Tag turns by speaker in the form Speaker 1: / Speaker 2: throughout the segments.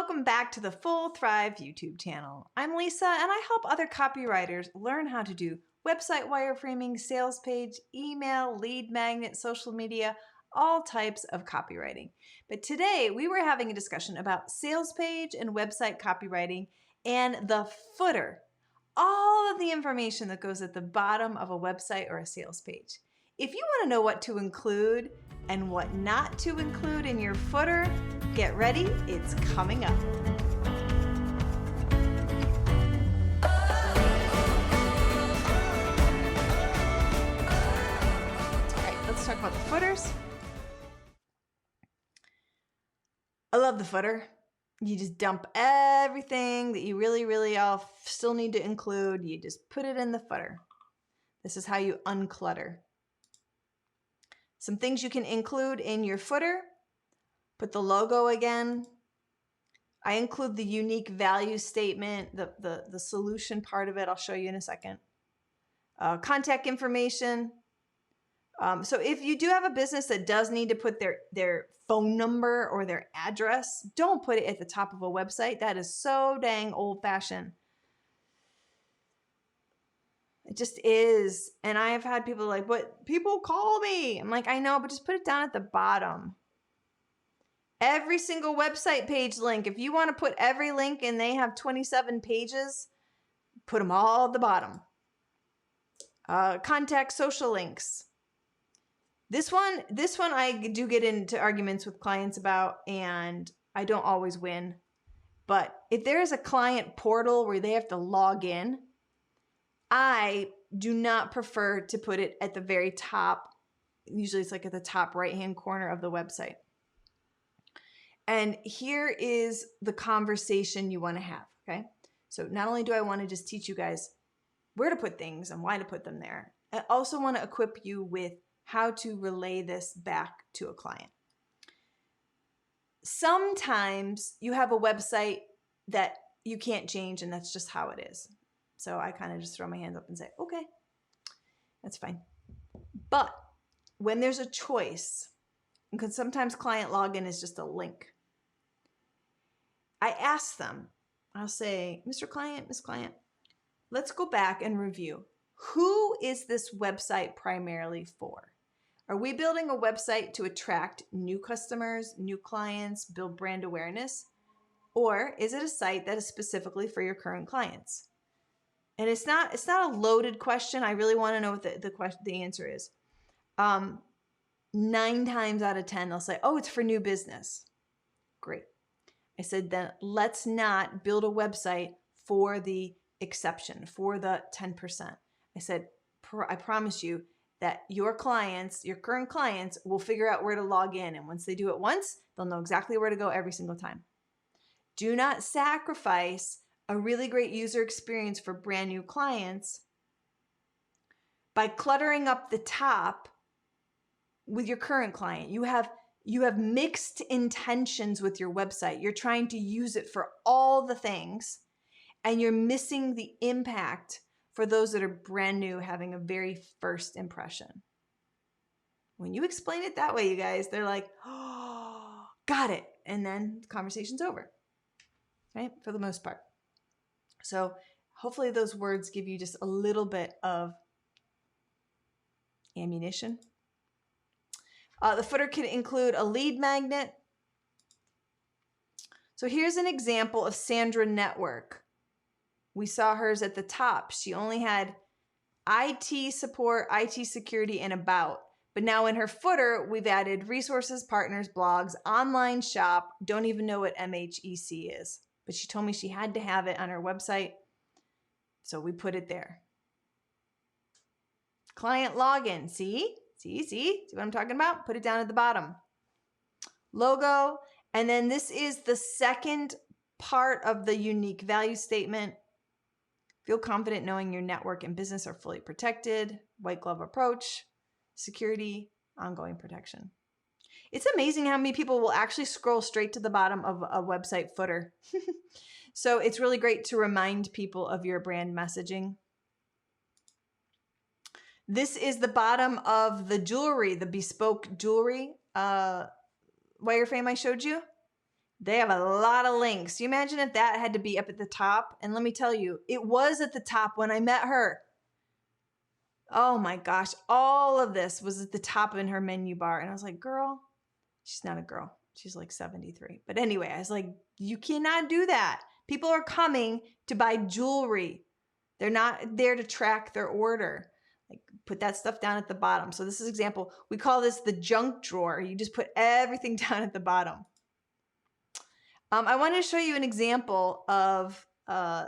Speaker 1: welcome back to the Full Thrive YouTube channel. I'm Lisa and I help other copywriters learn how to do website wireframing, sales page, email, lead magnet, social media, all types of copywriting. But today we were having a discussion about sales page and website copywriting and the footer, all of the information that goes at the bottom of a website or a sales page. If you want to know what to include and what not to include in your footer, get ready, it's coming up. All right, let's talk about the footers. I love the footer. You just dump everything that you really all still need to include. You just put it in the footer. This is how you unclutter. Some things you can include in your footer. Put the logo again. I include the unique value statement, the solution part of it. I'll show you in a second. Contact information. So if you do have a business that does need to put their phone number or their address, don't put it at the top of a website. That is so dang old-fashioned. It just is. And I have had people like, but people call me. I'm like, I know, but just put it down at the bottom. Every single website page link, if you want to put every link and they have 27 pages, put them all at the bottom. Contact social links. This one I do get into arguments with clients about, and I don't always win. But if there is a client portal where they have to log in, I do not prefer to put it at the very top. Usually it's like at the top right-hand corner of the website. And here is the conversation you want to have, okay? So not only do I want to just teach you guys where to put things and why to put them there, I also want to equip you with how to relay this back to a client. Sometimes you have a website that you can't change, and that's just how it is. So I kind of just throw my hands up and say, okay, that's fine. But when there's a choice, because sometimes client login is just a link, I ask them, I'll say, Mr. Client, Miss Client, let's go back and review. Who is this website primarily for? Are we building a website to attract new customers, new clients, build brand awareness? Or is it a site that is specifically for your current clients? And it's not a loaded question. I really want to know what the answer is. 9 times out of 10, they'll say, oh, it's for new business. Great. I said, then let's not build a website for the exception, for the 10%. I said, I promise you that your clients, your current clients, will figure out where to log in. And once they do it once, they'll know exactly where to go every single time. Do not sacrifice a really great user experience for brand new clients by cluttering up the top with your current client. You have mixed intentions with your website. You're trying to use it for all the things, and you're missing the impact for those that are brand new, having a very first impression. When you explain it that way, you guys, they're like, oh, got it. And then the conversation's over, right? For the most part. So hopefully those words give you just a little bit of ammunition. The footer can include a lead magnet. So here's an example of Sandra Network. We saw hers at the top. She only had IT support, IT security, and about. But now in her footer, we've added resources, partners, blogs, online shop. Don't even know what MHEC is. But she told me she had to have it on her website. So we put it there. Client login. See what I'm talking about? Put it down at the bottom. Logo. And then this is the second part of the unique value statement. Feel confident knowing your network and business are fully protected. White glove approach. Security. Ongoing protection. It's amazing how many people will actually scroll straight to the bottom of a website footer. So it's really great to remind people of your brand messaging. This is the bottom of the jewelry, the bespoke jewelry wireframe I showed you. They have a lot of links. You imagine if that had to be up at the top? And let me tell you, it was at the top when I met her. Oh my gosh, all of this was at the top in her menu bar. And I was like, girl, she's not a girl. She's like 73. But anyway, I was like, you cannot do that. People are coming to buy jewelry. They're not there to track their order. Like, put that stuff down at the bottom. So this is an example. We call this the junk drawer. You just put everything down at the bottom. I want to show you an example of a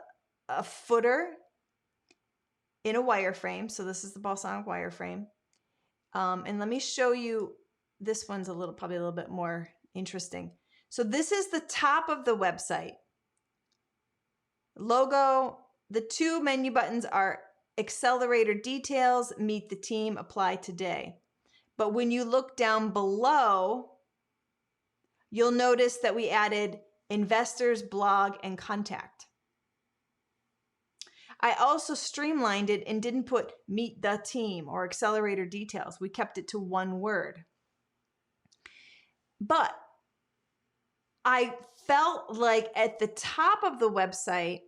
Speaker 1: footer in a wireframe. So this is the Balsamic wireframe. And let me show you, this one's probably a little bit more interesting. So this is the top of the website. Logo, the two menu buttons are accelerator details, meet the team, apply today. But when you look down below, you'll notice that we added investors, blog, and contact. I also streamlined it and didn't put meet the team or accelerator details. We kept it to one word. But I felt like at the top of the website,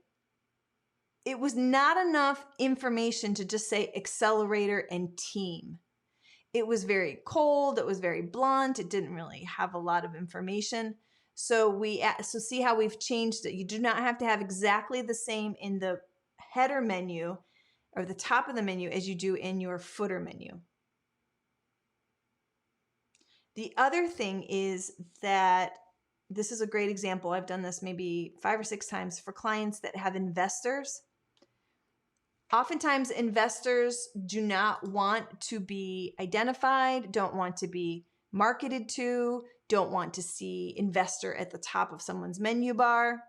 Speaker 1: it was not enough information to just say accelerator and team. It was very cold. It was very blunt. It didn't really have a lot of information. So see how we've changed it. You do not have to have exactly the same in the header menu or the top of the menu as you do in your footer menu. The other thing is that this is a great example. I've done this maybe 5 or 6 times for clients that have investors. Oftentimes, investors do not want to be identified, don't want to be marketed to, don't want to see investor at the top of someone's menu bar.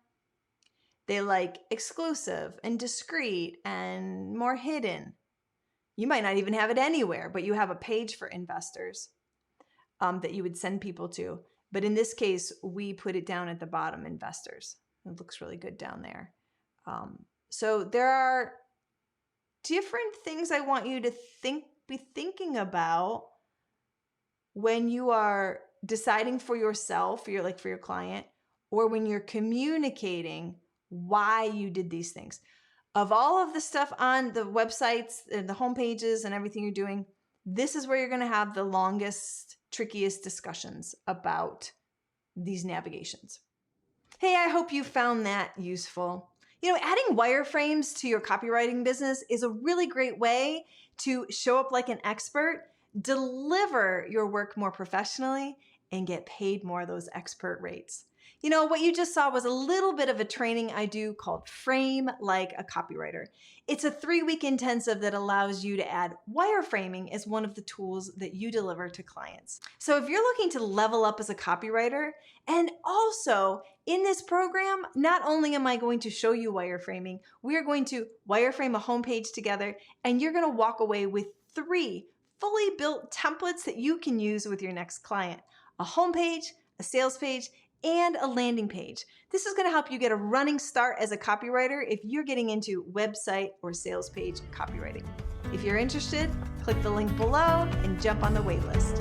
Speaker 1: They like exclusive and discreet and more hidden. You might not even have it anywhere, but you have a page for investors that you would send people to. But in this case, we put it down at the bottom, investors. It looks really good down there. So there are different things I want you to be thinking about when you are deciding for yourself, for your client, or when you're communicating why you did these things. Of all of the stuff on the websites and the home pages and everything you're doing, this is where you're going to have the longest, trickiest discussions about these navigations. Hey, I hope you found that useful. You know, adding wireframes to your copywriting business is a really great way to show up like an expert, deliver your work more professionally, and get paid more of those expert rates. You know, what you just saw was a little bit of a training I do called Frame Like a Copywriter. It's a 3-week intensive that allows you to add wireframing as one of the tools that you deliver to clients. So if you're looking to level up as a copywriter, and also in this program, not only am I going to show you wireframing, we are going to wireframe a homepage together, and you're going to walk away with 3 fully built templates that you can use with your next client: a homepage, a sales page, and a landing page. This is going to help you get a running start as a copywriter if you're getting into website or sales page copywriting. If you're interested, click the link below and jump on the wait list.